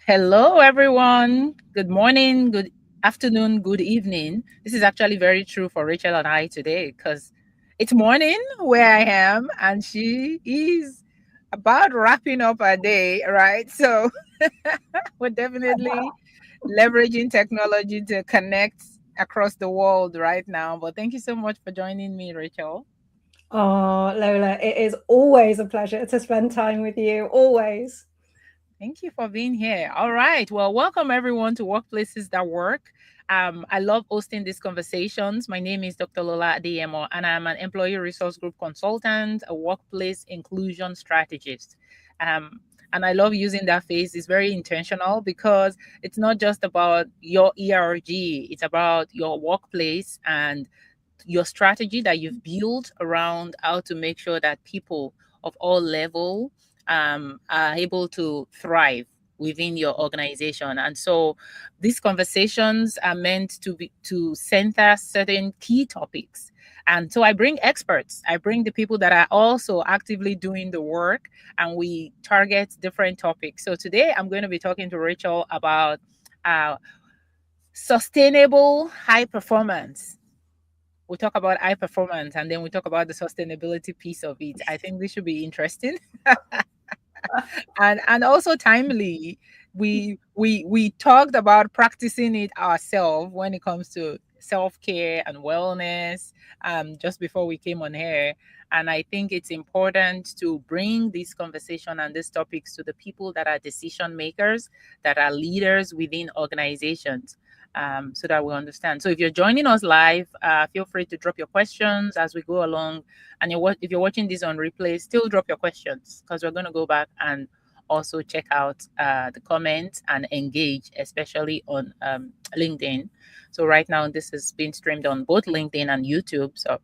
Hello, everyone. Good morning, good afternoon, good evening. This is actually very true for Rachel and I today because it's morning where I am, and she is about wrapping up her day, right? So we're definitely leveraging technology to connect across the world right now. But thank you so much for joining me, Rachel. Oh, Lola, it is always a pleasure to spend time with you. Always. Thank you for being here. All right. Well, welcome everyone to Workplaces That Work. I love hosting these conversations. My name is Dr. Lola Adeyemo, and I'm an employee resource group consultant, a workplace inclusion strategist. Um, and I love using that phrase. It's very intentional because it's not just about your ERG, it's about your workplace and your strategy that you've built around how to make sure that people of all level are able to thrive within your organization. And so these conversations are meant to be to center certain key topics. And so I bring experts, I bring the people that are also actively doing the work, and we target different topics. So today I'm going to be talking to Rachel about uh, sustainable high performance. We talk about high performance, and then we talk about the sustainability piece of it. I think this should be interesting and also timely. We talked about practicing it ourselves when it comes to self-care and wellness just before we came on here. And I think it's important to bring this conversation and these topics to the people that are decision makers, that are leaders within organizations, so that we understand. So if you're joining us live, feel free to drop your questions as we go along. And if you're watching this on replay, still drop your questions because we're going to go back and also check out the comments and engage, especially on LinkedIn. So right now, this is being streamed on both LinkedIn and YouTube, so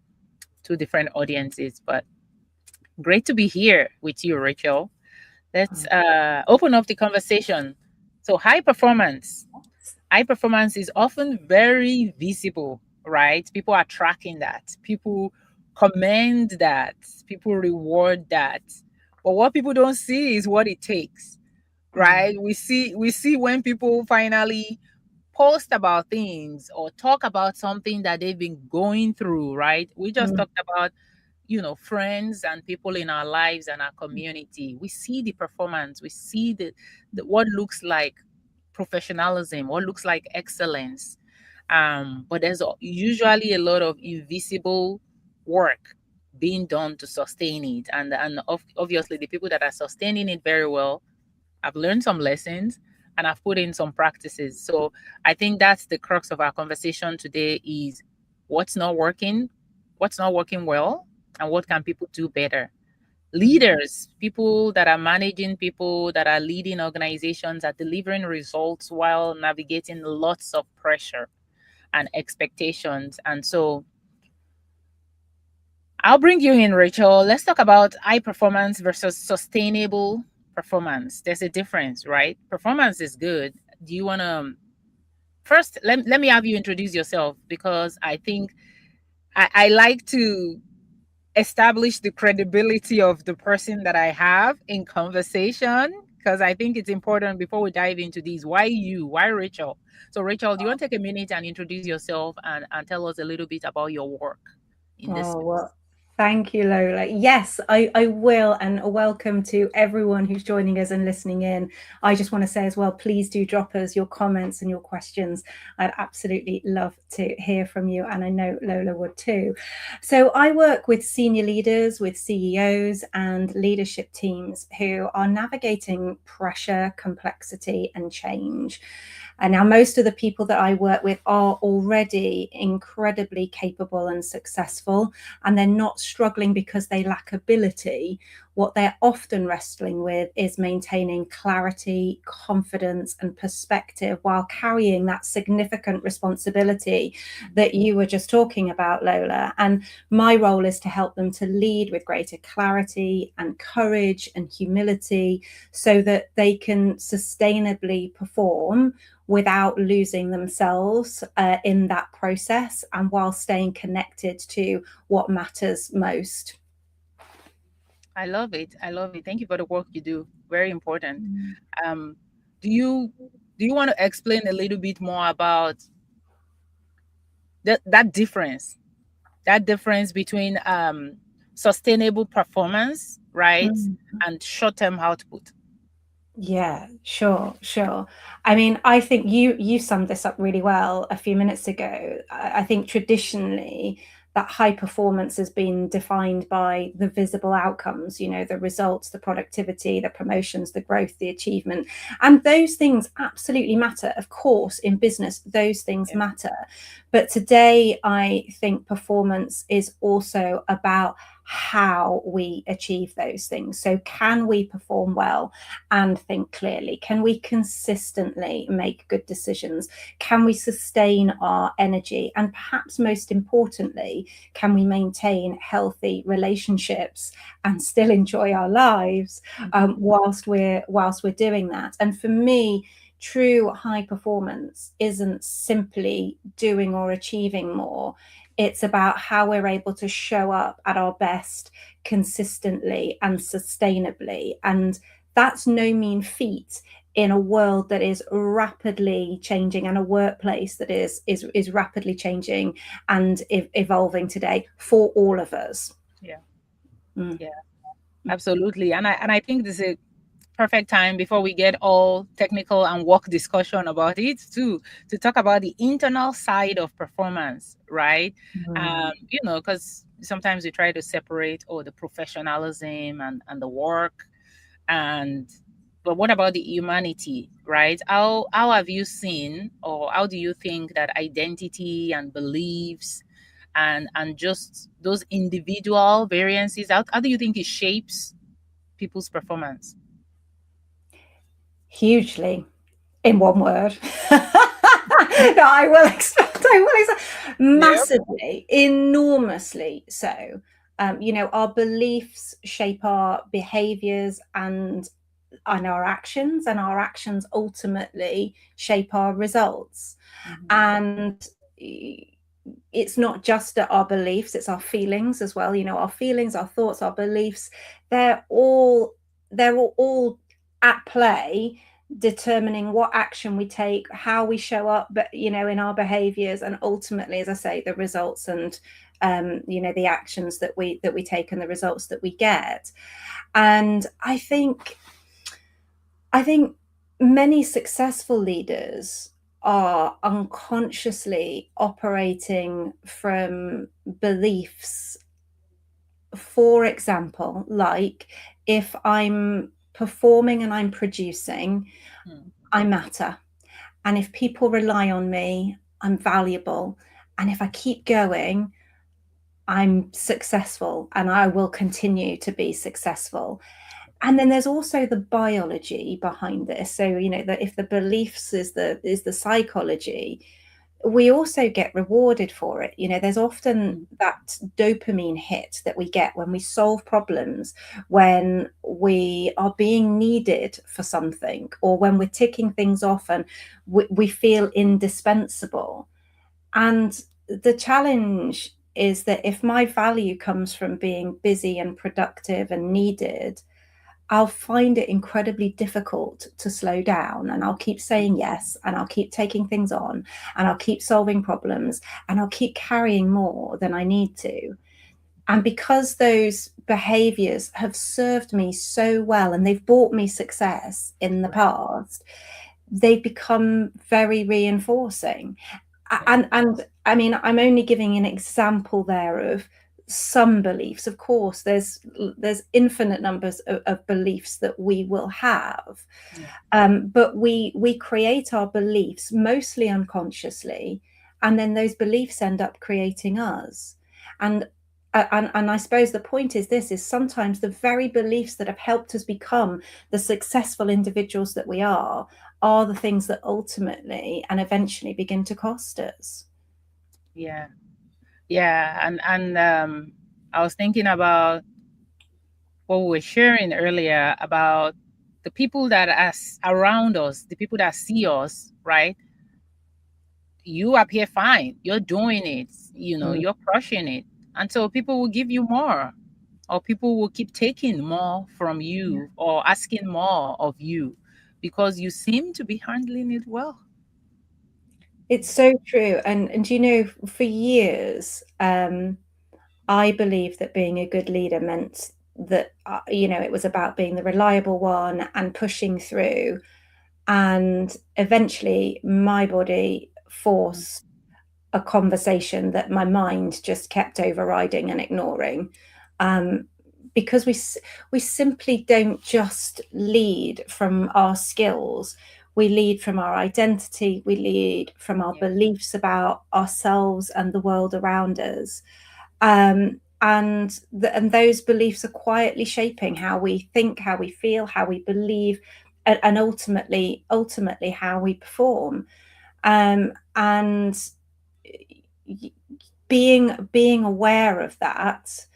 two different audiences. But great to be here with you, Rachel. Let's open up the conversation. So high performance is often very visible, right? People are tracking that. People commend that. People reward that. But what people don't see is what it takes, Mm, right? We see when people finally post about things or talk about something that they've been going through, right? We just mm, talked about, friends and people in our lives and our community. We see the performance, we see the what looks like professionalism, what looks like excellence. But there's usually a lot of invisible work being done to sustain it. And obviously, the people that are sustaining it very well, I've learned some lessons and I've put in some practices. So I think that's the crux of our conversation today is what's not working, what's not working well, and what can people do better. mm. Leaders, people that are managing people, that are leading organizations, are delivering results while navigating lots of pressure and expectations. And so I'll bring you in, Rachel. Let's talk about high performance versus sustainable performance. There's a difference, right? Performance is good. Do you want to first let me have you introduce yourself because I think I like to establish the credibility of the person that I have in conversation because I think it's important before we dive into these. Why you? Why Rachel? So, Rachel, do you want to take a minute and introduce yourself and tell us a little bit about your work in this Oh, space? well, thank you, Lola. Yes, I will. And a welcome to everyone who's joining us and listening in. I just want to say as well, please do drop us your comments and your questions. I'd absolutely love to hear from you. And I know Lola would too. So I work with senior leaders, with CEOs and leadership teams who are navigating pressure, complexity, and change. And now, most of the people that I work with are already incredibly capable and successful, and they're not struggling because they lack ability. What they're often wrestling with is maintaining clarity, confidence, and perspective while carrying that significant responsibility that you were just talking about, Lola. And my role is to help them to lead with greater clarity and courage and humility so that they can sustainably perform without losing themselves in that process and while staying connected to what matters most. I love it. I love it. Thank you for the work you do. Very important. Um, Do you want to explain a little bit more about that difference? That difference between sustainable performance, right, Mm. and short-term output. Yeah, sure, sure. I mean, I think you summed this up really well a few minutes ago. I think traditionally that high performance has been defined by the visible outcomes, you know, the results, the productivity, the promotions, the growth, the achievement. And those things absolutely matter. Of course, in business, those things Yeah. matter. But today, I think performance is also about how we achieve those things. So, can we perform well and think clearly? Can we consistently make good decisions? Can we sustain our energy? And perhaps most importantly, can we maintain healthy relationships and still enjoy our lives Mhm. whilst we're doing that? And for me, true high performance isn't simply doing or achieving more. It's about how we're able to show up at our best consistently and sustainably. And that's no mean feat in a world that is rapidly changing and a workplace that is rapidly changing and evolving today for all of us. Yeah. Mm. Yeah. Absolutely. And I think this is a perfect time before we get all technical and work discussion about it too, to talk about the internal side of performance, right? Mm. Because sometimes we try to separate, the professionalism and the work, and but what about the humanity, right? How have you seen, or how do you think that identity and beliefs and just those individual variances, how do you think it shapes people's performance? Hugely, in one word. No, I will expect. I will expect Yep. massively, enormously so. Our beliefs shape our behaviors and our actions, and our actions ultimately shape our results. Mhm. And it's not just our beliefs, it's our feelings as well. Our feelings, our thoughts, our beliefs, they're all they're all at play, determining what action we take, how we show up, but in our behaviors, and ultimately, as I say, the results and the actions that we take and the results that we get. And I think many successful leaders are unconsciously operating from beliefs. For example, like, if I'm performing and I'm producing, Mm. I matter. And if people rely on me, I'm valuable. And if I keep going, I'm successful and I will continue to be successful. And then there's also the biology behind this. So, that if the beliefs is the psychology, we also get rewarded for it. There's often Mm. that dopamine hit that we get when we solve problems, when we are being needed for something, or when we're ticking things off and we feel indispensable. And the challenge is that if my value comes from being busy and productive and needed, I'll find it incredibly difficult to slow down, and I'll keep saying yes, and I'll keep taking things on, and I'll keep solving problems, and I'll keep carrying more than I need to. And because those behaviors have served me so well and they've brought me success in the Right. past, they've become very reinforcing. Yeah. And I mean, I'm only giving an example there of some beliefs. Of course, there's infinite numbers of beliefs that we will have, Yeah. but we create our beliefs mostly unconsciously, and then those beliefs end up creating us. And and I suppose the point is this: is sometimes the very beliefs that have helped us become the successful individuals that we are the things that ultimately and eventually begin to cost us. Yeah. Yeah. And I was thinking about what we were sharing earlier about the people that are around us, the people that see us, right? You appear fine. You're doing it. Mm. You're crushing it. And so people will give you more, or people will keep taking more from Yeah. you or asking more of you. because you seem to be handling it well. It's so true. And you know, for years, I believe that being a good leader meant that, you know, it was about being the reliable one and pushing through. And eventually, my body Mm. forced a conversation that my mind just kept overriding and ignoring. Um, because we simply don't just lead from our skills. We lead from our identity. We lead from our Yeah. beliefs about ourselves and the world around us. And those beliefs are quietly shaping how we think, how we feel, how we believe, and ultimately how we perform. And being aware of that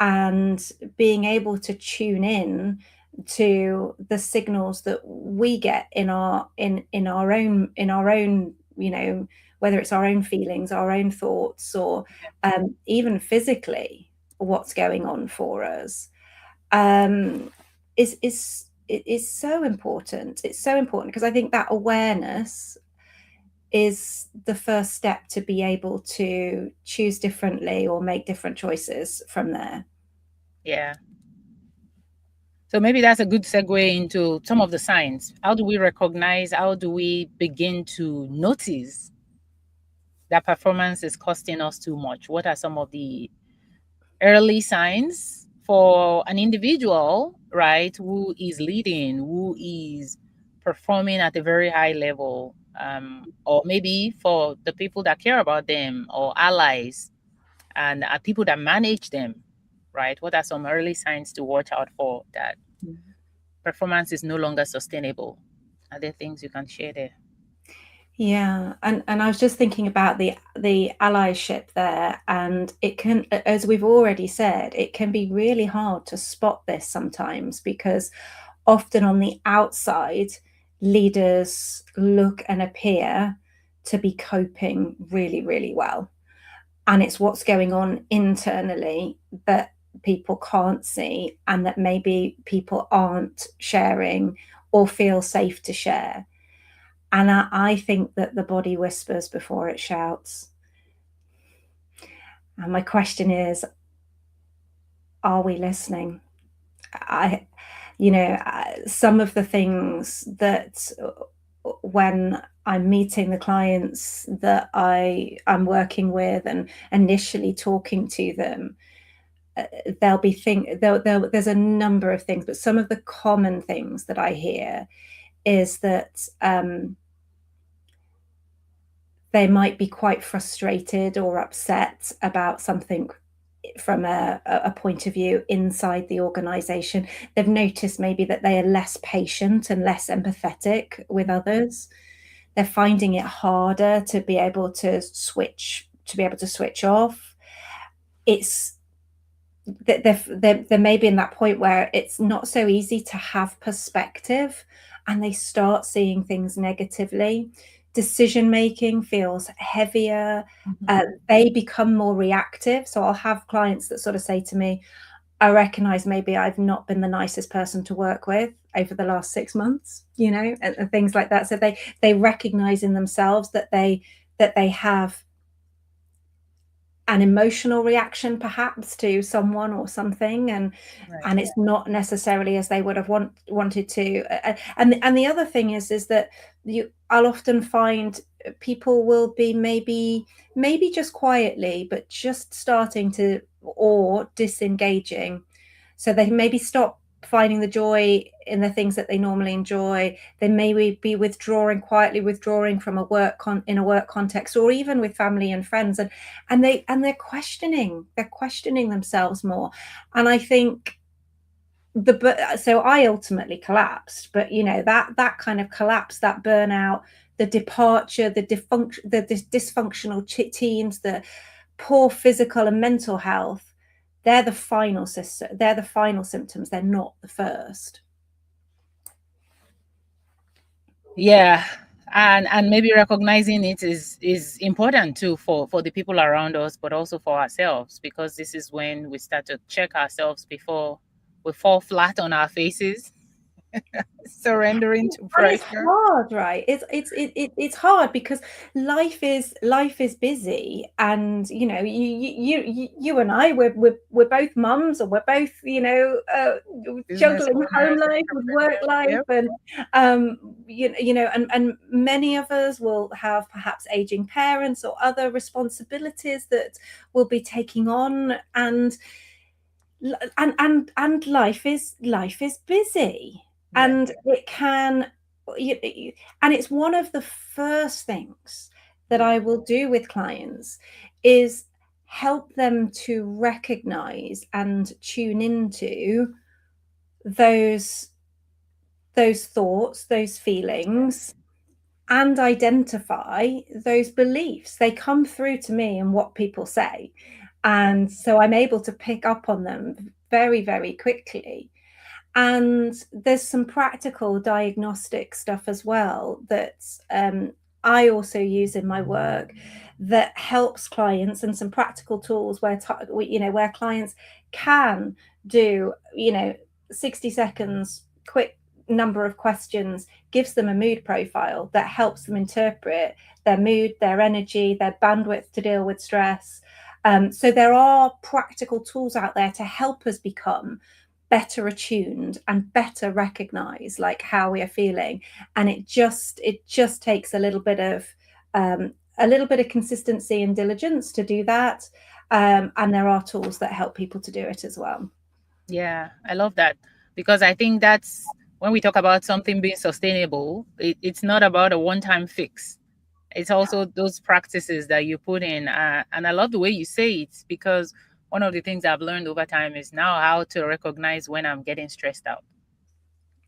and being able to tune in to the signals that we get in our own, you know, whether it's our own feelings, our own thoughts, or even physically what's going on for us, um, is so important. It's so important because I think that awareness is the first step to be able to choose differently or make different choices from there. Yeah. So maybe that's a good segue into some of the signs. How do we recognize, how do we begin to notice that performance is costing us too much? What are some of the early signs for an individual, right, who is leading, who is performing at a very high level, or maybe for the people that care about them or allies and people that manage them, right? What are some early signs to watch out for that performance is no longer sustainable? Are there things you can share there? Yeah, and I was just thinking about the allyship there, and it can, as we've already said, it can be really hard to spot this sometimes because often on the outside, leaders look and appear to be coping really, really well. And it's what's going on internally that people can't see and that maybe people aren't sharing or feel safe to share. And I think that the body whispers before it shouts. And my question is, are we listening? I, you know, some of the things that when I'm meeting the clients that I'm working with and initially talking to them, there's a number of things, but some of the common things that I hear is that they might be quite frustrated or upset about something from a point of view inside the organization. They've noticed maybe that they are less patient and less empathetic with others. They're finding it harder to be able to switch off. It's that they're maybe in that point where it's not so easy to have perspective and they start seeing things negatively. Decision making feels heavier. They become more reactive. So I'll have clients that sort of say to me, I recognize maybe I've not been the nicest person to work with over the last 6 months, you know, and things like that. So they recognize in themselves that they have an emotional reaction perhaps to someone or something, Right. and it's not necessarily as they would have wanted to. And the other thing is that I'll often find people will be maybe just quietly but just starting to or disengaging, so they maybe stop finding the joy in the things that they normally enjoy. They may be withdrawing from in a work context, or even with family and friends, and they're questioning themselves more. And I think so I ultimately collapsed, but you know, that kind of collapse, that burnout, the departure, the dysfunctional teams, the poor physical and mental health, they're the final symptoms. They're not the first. Yeah. And maybe recognizing it is important too for the people around us, but also for ourselves, because this is when we start to check ourselves before we fall flat on our faces. Surrendering to And it's pressure. hard, right? It's hard because life is busy, and you and I, we're both mums, or we're both Business juggling home owners, life with work entrepreneurs. life, Yep. and and many of us will have perhaps aging parents or other responsibilities that we'll be taking on, and life is busy, Yeah. and it can and it's one of the first things that Yeah. I will do with clients is help them to recognize and tune into those those thoughts, those feelings, and identify those beliefs. They come through to me in what people say, Yeah. and so I'm able to pick up on them very, very quickly. And there's some practical diagnostic stuff as well that I also use in my work that helps clients, and some practical tools where clients can do 60 seconds quick number of questions, gives them a mood profile that helps them interpret their mood, their energy, their bandwidth to deal with stress. So there are practical tools out there to help us become better attuned and better recognize like how we are feeling. And it just takes a little bit of consistency and diligence to do that. And there are tools that help people to do it as well. Yeah. I love that because I think that's when we talk about something being sustainable, it's not about a one time fix. It's also those practices that you put in. And I love the way you say it because one of the things I've learned over time is now how to recognize when I'm getting stressed out.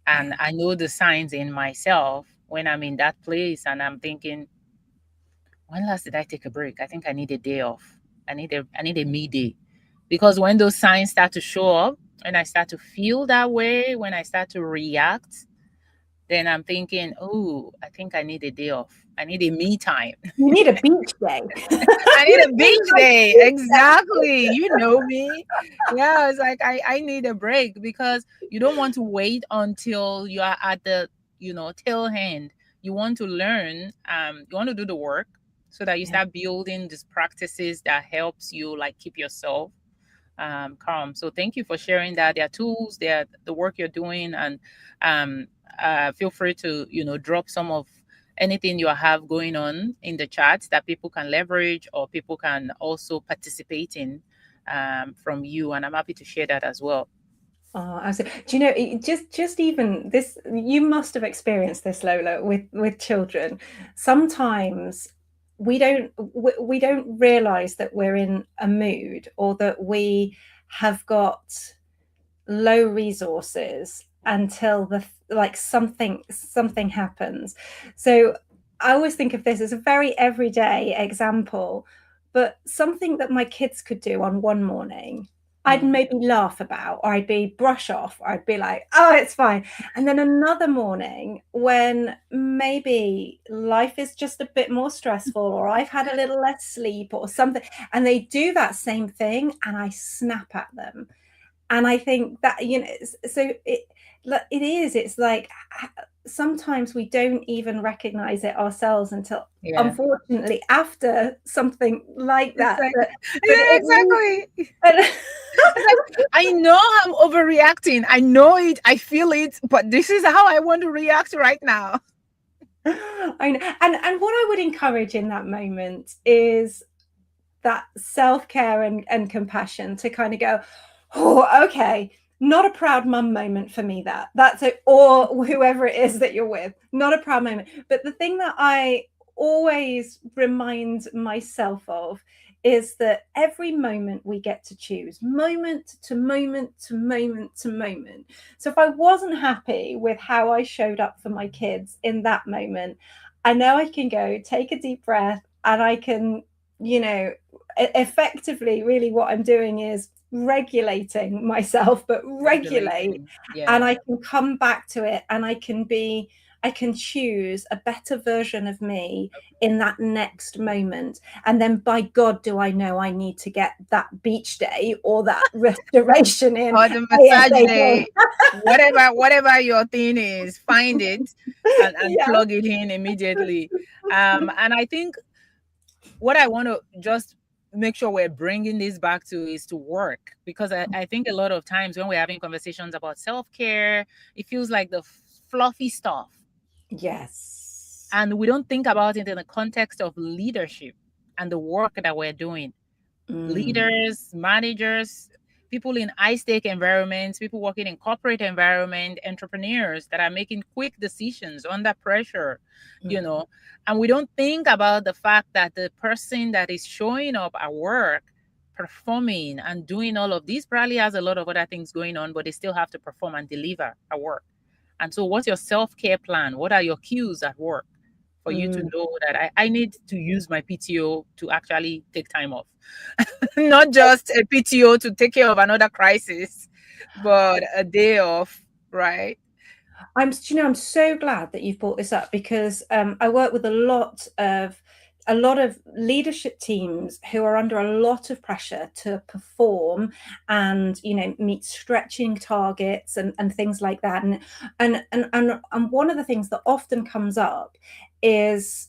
And I know the signs in myself when I'm in that place and I'm thinking, when last did I take a break? I think I need a day off. I need a me day. Because when those signs start to show up, when I start to feel that way, when I start to react, then I'm thinking, oh, I think I need a day off. I need a me time. You need a beach day. I need a beach day. Exactly. You know me. Yeah, it's like I need a break because you don't want to wait until you are at the, tail end. You want to learn, you want to do the work so that you Yeah. start building these practices that helps you like keep yourself calm. So thank you for sharing that. There are tools, there the work you're doing, and um, feel free to drop some of anything you have going on in the chat that people can leverage or people can also participate in from you. And I'm happy to share that as well. Oh, absolutely. Do you know, just even this, you must have experienced this, Lola, with children. Sometimes we don't realize that we're in a mood, or that we have got low resources until something happens. So I always think of this as a very everyday example, but something that my kids could do on one morning, I'd Mm, maybe laugh about, or I'd be brush off, or I'd be like, oh, it's fine. And then another morning when maybe life is just a bit more stressful, or I've had a little less sleep or something, and they do that same thing and I snap at them. And I think that, so it's like sometimes we don't even recognize it ourselves until, yeah. unfortunately, after something like It's that, like, but yeah, exactly. it It's like, I know I'm overreacting. I know it. I feel it. But this is how I want to react right now. I know. And what I would encourage in that moment is that self-care and compassion, to kind of go, oh, okay, not a proud mum moment for me, that's it, or whoever it is that you're with, not a proud moment. But the thing that I always remind myself of is that every moment we get to choose, moment to moment to moment to moment. So if I wasn't happy with how I showed up for my kids in that moment, I know I can go take a deep breath, and I can, effectively, really what I'm doing is regulating myself, but regulate, Regulating. and Yeah. I can come back to it, and I can be I can choose a better version of me in that next moment. And then by God, do I know I need to get that beach day or that restoration in Or the massage ASAP. day, whatever your thing is, find it and Yeah. plug it in immediately. And I think what I want to just make sure we're bringing this back to is to work, because I think a lot of times when we're having conversations about self-care, it feels like the fluffy stuff, Yes. and we don't think about it in the context of leadership and the work that we're doing. Mm, Leaders, managers, people in high stake environments, people working in corporate environment, entrepreneurs that are making quick decisions under pressure, you mm, know. And we don't think about the fact that the person that is showing up at work, performing and doing all of this, probably has a lot of other things going on, but they still have to perform and deliver at work. And so, what's your self care plan? What are your cues at work for you to mm. know that I need to use my PTO to actually take time off? Not just a PTO to take care of another crisis, but a day off, right? I'm so glad that you've brought this up, because I work with a lot of leadership teams who are under a lot of pressure to perform and, meet stretching targets and things like that. And one of the things that often comes up is,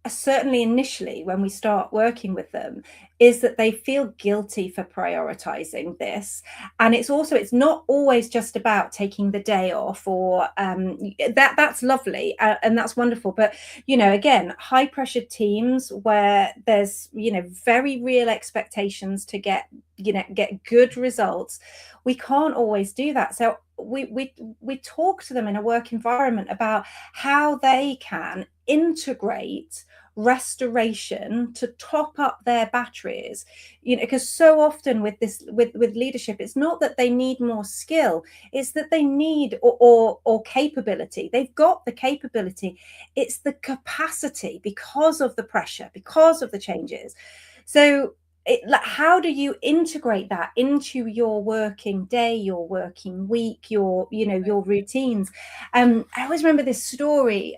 certainly initially when we start working with them, is that they feel guilty for prioritizing this. And it's not always just about taking the day off, or that's lovely, and that's wonderful, but again, high pressure teams where there's very real expectations to get good results, we can't always do that. So we talk to them in a work environment about how they can integrate restoration to top up their batteries, because so often with leadership, it's not that they need more skill, it's that they need or capability. They've got the capability, it's the capacity, because of the pressure, because of the changes. So how do you integrate that into your working day, your working week, your routines? I always remember this story,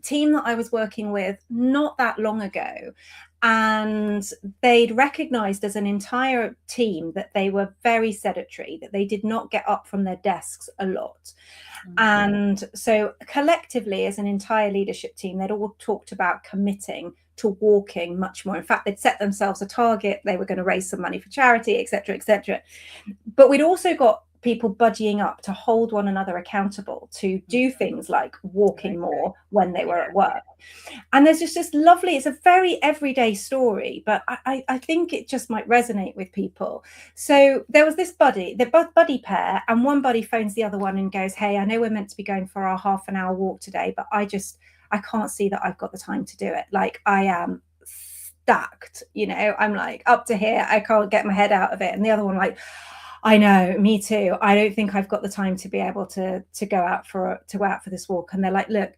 team that I was working with not that long ago, and they'd recognized as an entire team that they were very sedentary, that they did not get up from their desks a lot. And so collectively, as an entire leadership team, they'd all talked about committing to walking much more. In fact, they'd set themselves a target, they were going to raise some money for charity, etc., etc. But we'd also got people budgeting up to hold one another accountable to do things like walking more when they were at work. And there's just this lovely, it's a very everyday story, but I think it just might resonate with people. So there was this buddy, they're both buddy pair, and one buddy phones the other one and goes, hey, I know we're meant to be going for our half an hour walk today, but I can't see that I've got the time to do it. Like, I am stacked, I'm like up to here, I can't get my head out of it. And the other one, like, I know, me too, I don't think I've got the time to be able to go out for this walk. And they're like, look,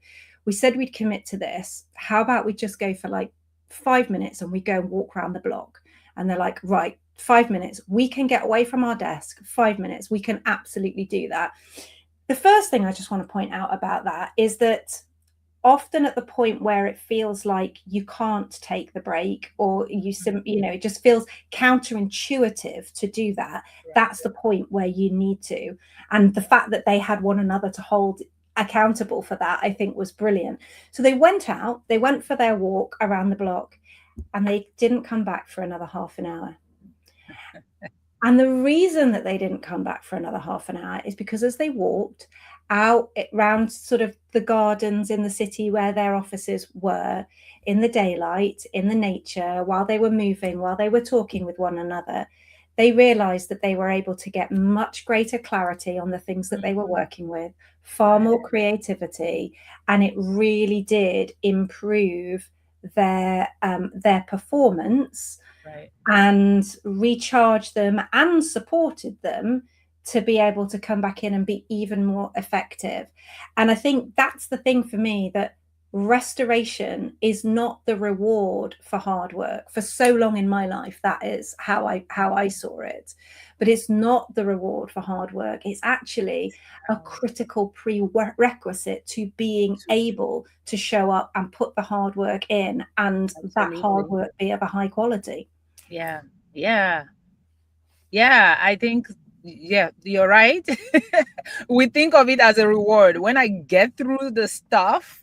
we said we'd commit to this, how about we just go for like 5 minutes and we go and walk around the block? And they're like, right, 5 minutes, we can get away from our desk, 5 minutes, we can absolutely do that. The first thing I just want to point out about that is that often at the point where it feels like you can't take the break, or it just feels counterintuitive to do that, that's the point where you need to. And the fact that they had one another to hold accountable for that, I think, was brilliant. So they went for their walk around the block, and they didn't come back for another half an hour. And the reason that they didn't come back for another half an hour is because as they walked out around sort of the gardens in the city where their offices were, in the daylight, in the nature, while they were moving, while they were talking with one another, they realized that they were able to get much greater clarity on the things that they were working with, far more creativity, and it really did improve their performance, and recharged them and supported them to be able to come back in and be even more effective. And I think that's the thing for me, that restoration is not the reward for hard work. For so long in my life, that is how I saw it. But it's not the reward for hard work. It's actually a Wow. critical prerequisite to being able to show up and put the hard work in, and that hard Absolutely. work be of a high quality. Yeah. Yeah. Yeah. I think, yeah, you're right. We think of it as a reward. When I get through the stuff,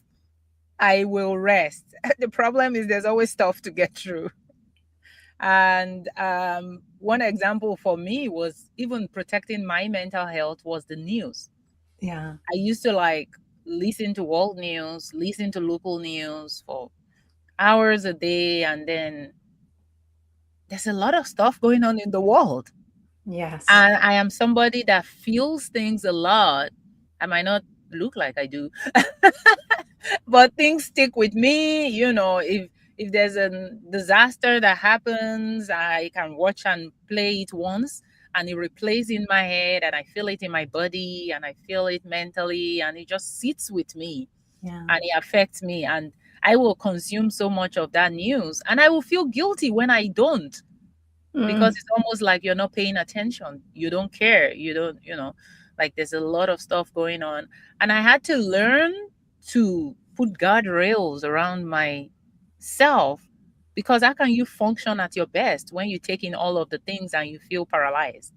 I will rest. The problem is there's always stuff to get through. And one example for me was even protecting my mental health was the news. Yeah. I used to like listen to world news, listen to local news for hours a day, and then there's a lot of stuff going on in the world. Yes. And I am somebody that feels things a lot. I might not look like I do, but things stick with me. If there's a disaster that happens, I can watch and play it once, and it replays in my head, and I feel it in my body, and I feel it mentally, and it just sits with me, Yeah. and it affects me, and I will consume so much of that news, and I will feel guilty when I don't, because Mm. it's almost like you're not paying attention. You don't care. You don't, like there's a lot of stuff going on. And I had to learn to put guardrails around myself, because how can you function at your best when you take in all of the things and you feel paralyzed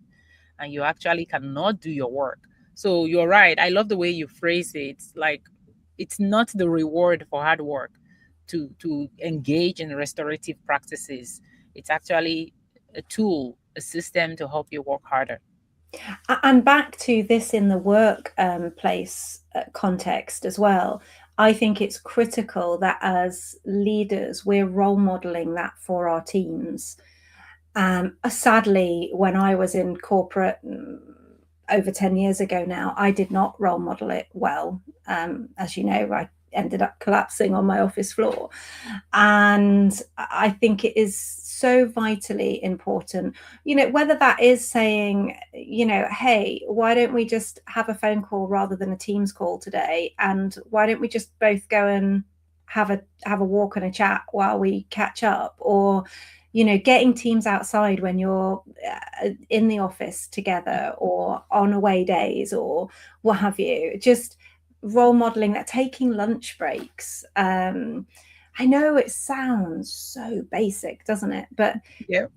and you actually cannot do your work? So you're right. I love the way you phrase it. Like, it's not the reward for hard work to engage in restorative practices. It's actually a tool, a system to help you work harder. And back to this in the work place context as well, I think it's critical that as leaders, we're role modeling that for our teams. Sadly, when I was in corporate over 10 years ago now, I did not role model it well. As you know, I ended up collapsing on my office floor. And I think it is so vitally important, whether that is saying, hey, why don't we just have a phone call rather than a Teams call today? And why don't we just both go and have a walk and a chat while we catch up? Or getting teams outside when you're in the office together or on away days or what have you, just role modeling that, taking lunch breaks. I know it sounds so basic, doesn't it? But Yeah.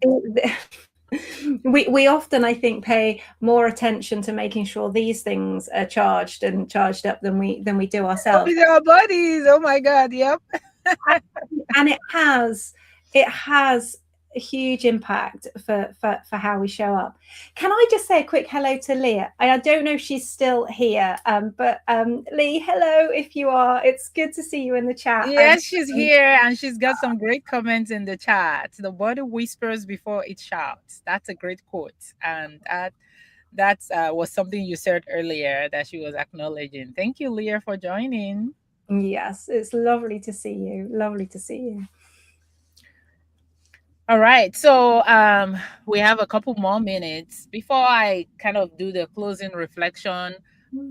we often, I think, pay more attention to making sure these things are charged and charged up than we do ourselves. With our bodies. Oh my God. Yep. And it has a huge impact for how we show up. Can I just say a quick hello to Leah? I don't know if she's still here, but Lee, hello if you are. It's good to see you in the chat. Yes, she's here, and she's got some great comments in the chat. The body whispers before it shouts. That's a great quote. And that was something you said earlier that she was acknowledging. Thank you, Leah, for joining. Yes, it's lovely to see you. Lovely to see you. All right. So we have a couple more minutes before I kind of do the closing reflection.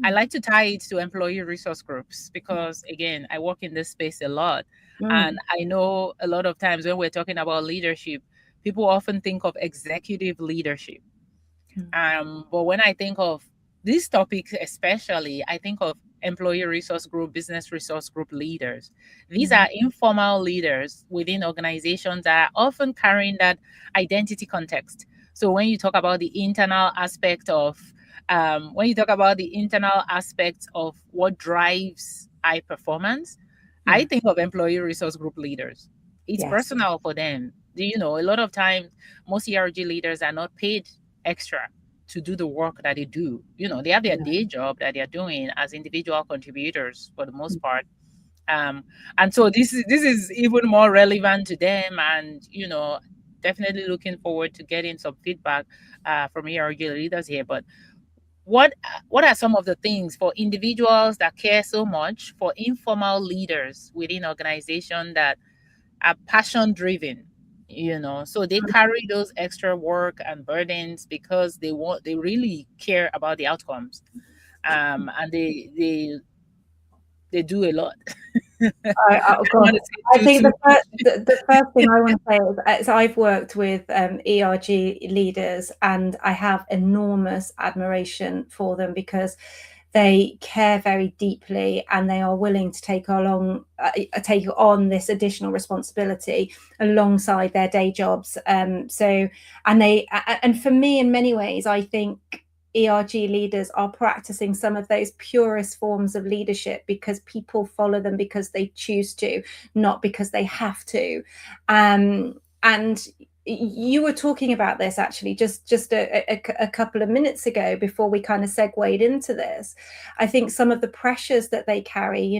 I like to tie it to employee resource groups because, again, I work in this space a lot. And Mm. I know a lot of times when we're talking about leadership, people often think of executive leadership. Mm. But when I think of these topics, especially, I think of employee resource group, business resource group leaders. These Mm. are informal leaders within organizations that are often carrying that identity context. So when you talk about the internal aspect of, what drives high performance, I Yeah. think of employee resource group leaders. It's Yes. personal for them. A lot of times, most ERG leaders are not paid extra to do the work that they do. They have their Yeah. day job that they're doing as individual contributors for the most part. And so this is even more relevant to them, and definitely looking forward to getting some feedback from ERG leaders here. But what are some of the things for individuals that care so much, for informal leaders within organization that are passion driven, so they carry those extra work and burdens because they really care about the outcomes, and they they do a lot. I Oh don't gosh, want to say I think too much. the first thing I want to say is I've worked with ERG leaders, and I have enormous admiration for them because they care very deeply and they are willing to take on this additional responsibility alongside their day jobs. And for me, in many ways, I think ERG leaders are practicing some of those purest forms of leadership because people follow them because they choose to, not because they have to. And you were talking about this actually just a couple of minutes ago before we kind of segued into this. I think some of the pressures that they carry,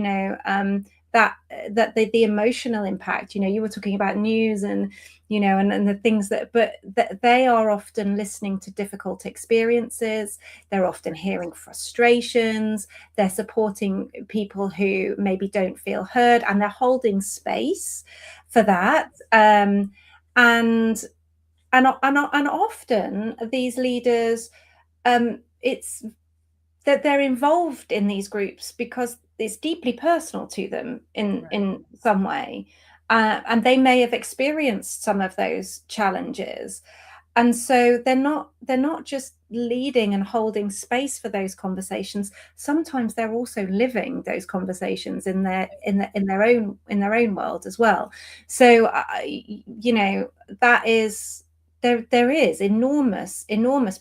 that the emotional impact, you were talking about news and and the things but that they are often listening to difficult experiences, they're often hearing frustrations, they're supporting people who maybe don't feel heard, and they're holding space for that. And often these leaders, it's that they're involved in these groups because it's deeply personal to them in some way, and they may have experienced some of those challenges, and so they're not just leading and holding space for those conversations. Sometimes they're also living those conversations in their own world as well. So that is, there is enormous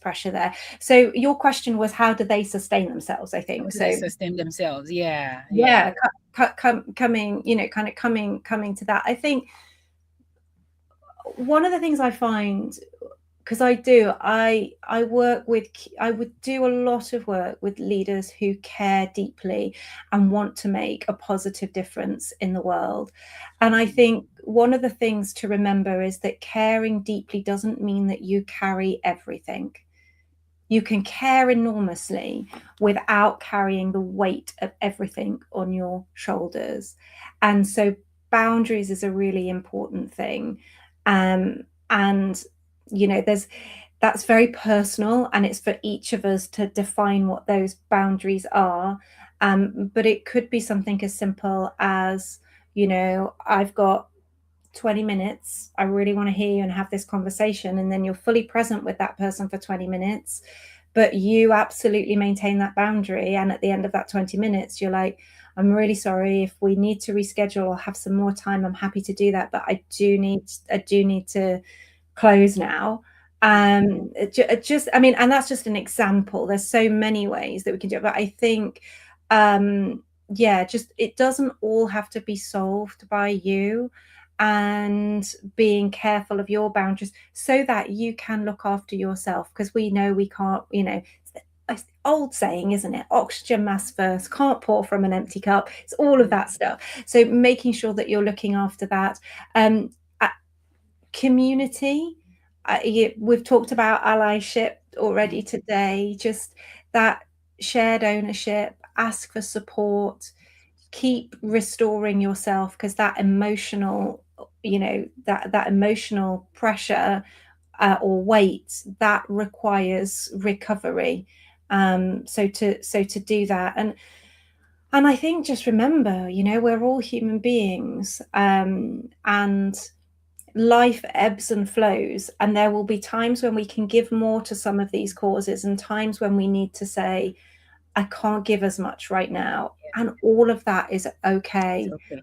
pressure there. So your question was, how do they sustain themselves? I How think do they so. sustain themselves? Yeah, yeah. Yeah, coming coming to that. I think one of the things I find, because I would do a lot of work with leaders who care deeply and want to make a positive difference in the world. And I think one of the things to remember is that caring deeply doesn't mean that you carry everything. You can care enormously without carrying the weight of everything on your shoulders. And so boundaries is a really important thing. And that's very personal, and it's for each of us to define what those boundaries are. But it could be something as simple as, I've got 20 minutes. I really want to hear you and have this conversation. And then you're fully present with that person for 20 minutes, but you absolutely maintain that boundary. And at the end of that 20 minutes, you're like, I'm really sorry, if we need to reschedule or have some more time, I'm happy to do that. But I do need to close now. Just, I mean, and that's just an example. There's so many ways that we can do it. But I think, just, it doesn't all have to be solved by you, and being careful of your boundaries so that you can look after yourself, because we know we can't, it's the old saying, isn't it? Oxygen mask first, can't pour from an empty cup. It's all of that stuff. So making sure that you're looking after that. Community, we've talked about allyship already today, just that shared ownership, ask for support, keep restoring yourself, because that emotional, that emotional pressure or weight, that requires recovery. So to do that, and I think, just remember, we're all human beings, and life ebbs and flows, and there will be times when we can give more to some of these causes and times when we need to say, I can't give as much right now. And all of that is okay. Okay.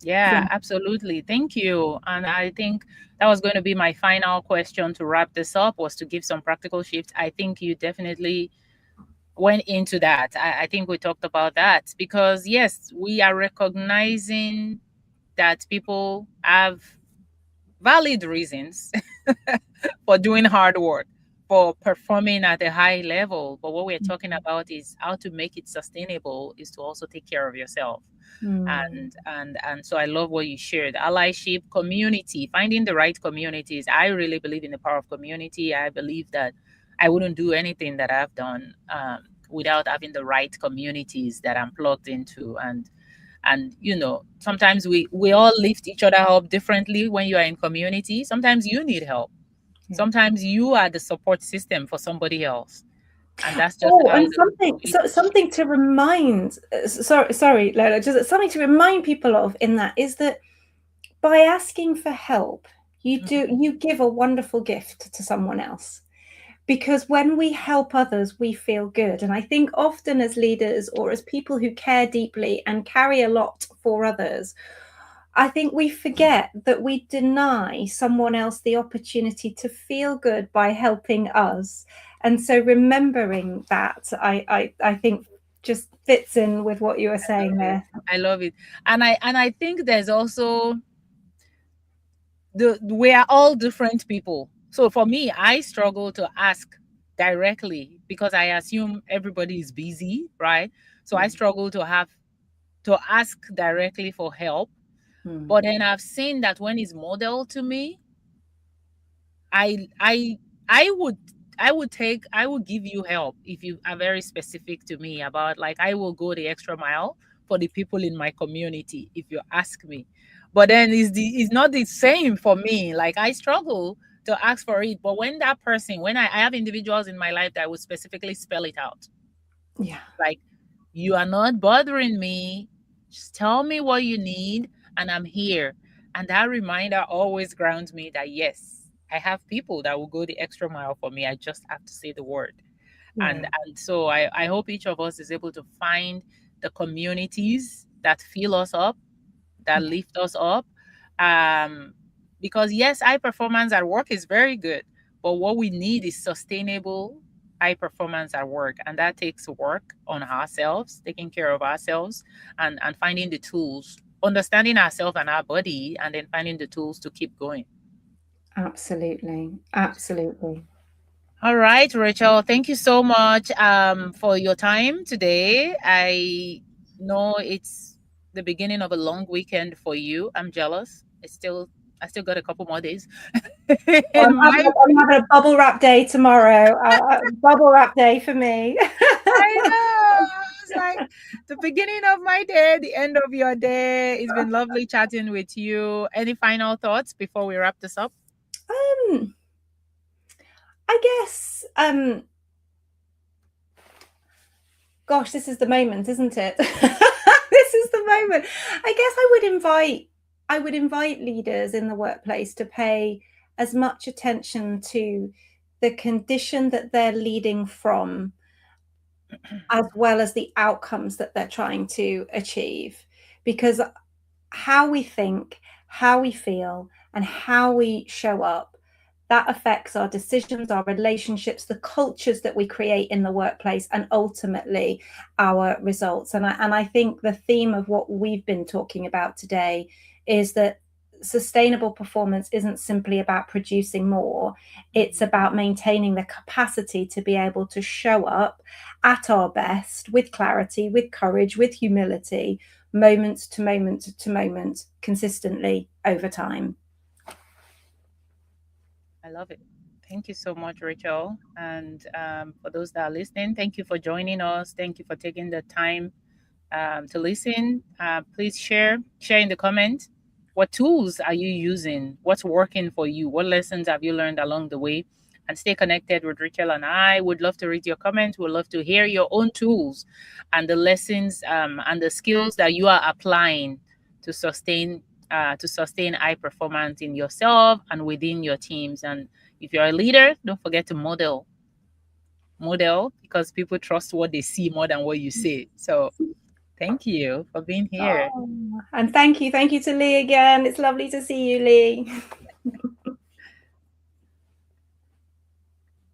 Yeah, absolutely. Thank you. And I think that was going to be my final question to wrap this up, was to give some practical shifts. I think you definitely went into that. I think we talked about that because, yes, we are recognizing that people have valid reasons for doing hard work, for performing at a high level. But what we're talking about is how to make it sustainable, is to also take care of yourself. And so I love what you shared. Allyship, community, finding the right communities. I really believe in the power of community. I believe that I wouldn't do anything that I've done without having the right communities that I'm plugged into. And sometimes we all lift each other up differently. When you are in community, sometimes you need help, sometimes you are the support system for somebody else. And that's just Oh, how and the community something to remind, sorry, Lola, just something to remind people of in that is that by asking for help, you give a wonderful gift to someone else. Because when we help others, we feel good. And I think often as leaders or as people who care deeply and carry a lot for others, I think we forget that we deny someone else the opportunity to feel good by helping us. And so remembering that, I think just fits in with what you were saying there. I love it. And I think there's also we are all different people. So for me, I struggle to ask directly because I assume everybody is busy, right? So I struggle to ask directly for help. But then I've seen that when it's modeled to me, I I I would I would give you help if you are very specific to me about, like, I will go the extra mile for the people in my community if you ask me. But then it's not the same for me. Like, I struggle to ask for it. But when that person, when I have individuals in my life that would specifically spell it out. Yeah. Like, you are not bothering me. Just tell me what you need and I'm here. And that reminder always grounds me that yes, I have people that will go the extra mile for me. I just have to say the word. Yeah. And so I hope each of us is able to find the communities that fill us up, that Yeah. lift us up. Um, because yes, high performance at work is very good, but what we need is sustainable high performance at work, and that takes work on ourselves, taking care of ourselves, and finding the tools, understanding ourselves and our body, and then finding the tools to keep going. Absolutely. Absolutely. All right, Rachel, thank you so much for your time today. I know it's the beginning of a long weekend for you. I'm jealous. I still got a couple more days in my I'm having a bubble wrap day tomorrow. Bubble wrap day for me. I know. It's like the beginning of my day, the end of your day. It's been lovely chatting with you. Any final thoughts before we wrap this up? um, I guess, gosh, this is the moment, isn't it? This is the moment. I guess I would invite leaders in the workplace to pay as much attention to the condition that they're leading from, as well as the outcomes that they're trying to achieve. Because how we think, how we feel, and how we show up, that affects our decisions, our relationships, the cultures that we create in the workplace, and ultimately our results. And I think the theme of what we've been talking about today is that sustainable performance isn't simply about producing more, it's about maintaining the capacity to be able to show up at our best with clarity, with courage, with humility, moment to moment to moment, consistently over time. I love it. Thank you so much, Rachel. And for those that are listening, thank you for joining us. Thank you for taking the time to listen. Please share in the comment. What tools are you using? What's working for you? What lessons have you learned along the way? And stay connected with Rachel and I. Would love to read your comments. Would love to hear your own tools and the lessons and the skills that you are applying to sustain high performance in yourself and within your teams. And if you're a leader, don't forget to model, because people trust what they see more than what you say. So thank you for being here. Oh, and thank you to Lee again. It's lovely to see you, Lee.